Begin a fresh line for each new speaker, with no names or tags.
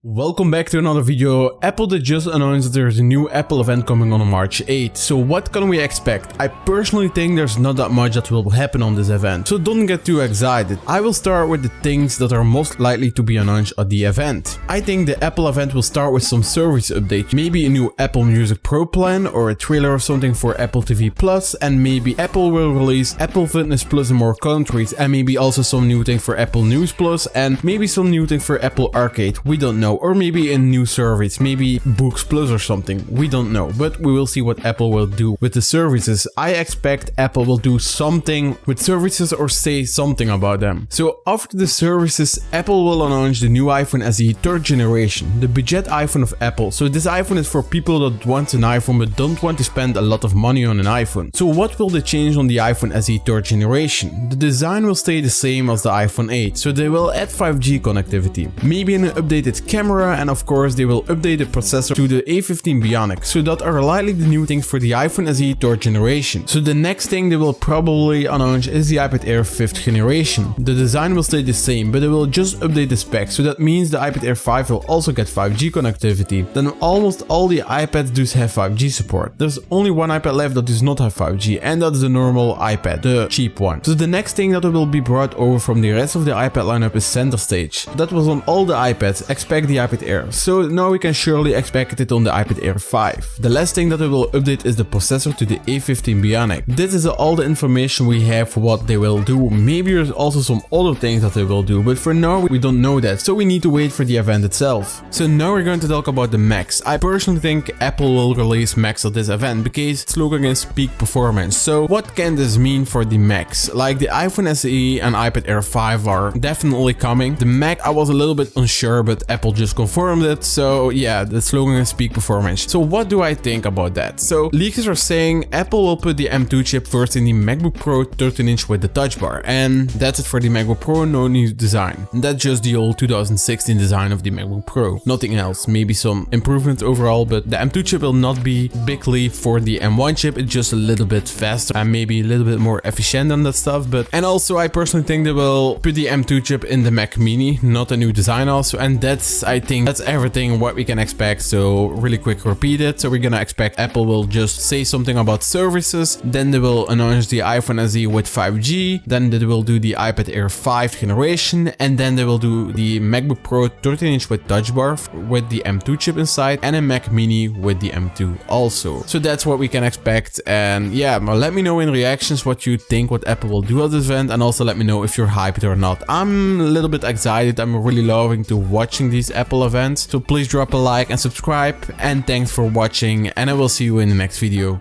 Welcome back to another video. Apple did just announced that there's a new Apple event coming on March 8th. So what can we expect? I personally think there's not that much that will happen on this event, so don't get too excited. I will start with the things that are most likely to be announced at the event. I think the Apple event will start with some service updates, maybe a new Apple Music Pro plan or a trailer or something for Apple TV Plus, and maybe Apple will release Apple Fitness Plus in more countries, and maybe also some new thing for Apple News Plus, and maybe some new thing for Apple Arcade. We don't know. Or maybe a new service, maybe Books Plus or something. We don't know, but we will see what Apple will do with the services. I expect Apple will do something with services or say something about them. So after the services, Apple will announce the new iPhone SE 3rd generation, the budget iPhone of Apple. So this iPhone is for people that want an iPhone but don't want to spend a lot of money on an iPhone. So what will they change on the iPhone SE 3rd generation? The design will stay the same as the iPhone 8, so they will add 5G connectivity, maybe an updated camera, and of course they will update the processor to the A15 Bionic. So that are likely the new things for the iPhone SE 3rd generation. So the next thing they will probably announce is the iPad Air 5th generation. The design will stay the same, but they will just update the specs. So that means the iPad Air 5 will also get 5G connectivity. Then almost all the iPads do have 5G support. There's only one iPad left that does not have 5G, and that is the normal iPad, the cheap one. So the next thing that will be brought over from the rest of the iPad lineup is Center Stage. That was on all the iPads, expect the iPad Air. So now we can surely expect it on the iPad Air 5. The last thing that we will update is the processor to the A15 Bionic. This is all the information we have for what they will do. Maybe there's also some other things that they will do, but for now we don't know that, so we need to wait for the event itself. So now we're going to talk about the Macs. I personally think Apple will release Macs at this event because its slogan is peak performance. So what can this mean for the Macs? Like the iPhone SE and iPad Air 5 are definitely coming. The Mac I was a little bit unsure, but Apple just confirmed it. So yeah, the slogan is peak performance. So what do I think about that? So leakers are saying Apple will put the M2 chip first in the MacBook Pro 13-inch with the Touch Bar, and that's it for the MacBook Pro, no new design. That's just the old 2016 design of the MacBook Pro, nothing else. Maybe some improvements overall, but the M2 chip will not be big leap for the M1 chip. It's just a little bit faster and maybe a little bit more efficient on that stuff. But and also I personally think they will put the M2 chip in the Mac Mini, not a new design also, and I think that's everything what we can expect. So really quick repeat it. So we're gonna expect Apple will just say something about services, then they will announce the iPhone SE with 5G, then they will do the iPad Air 5th generation, and then they will do the MacBook Pro 13-inch with Touch Bar with the M2 chip inside, and a Mac Mini with the M2 also. So that's what we can expect. And yeah, let me know in reactions what you think what Apple will do at this event, and also let me know if you're hyped or not. I'm a little bit excited. I'm really loving to watching these Apple events. So please drop a like and subscribe, and thanks for watching, and I will see you in the next video.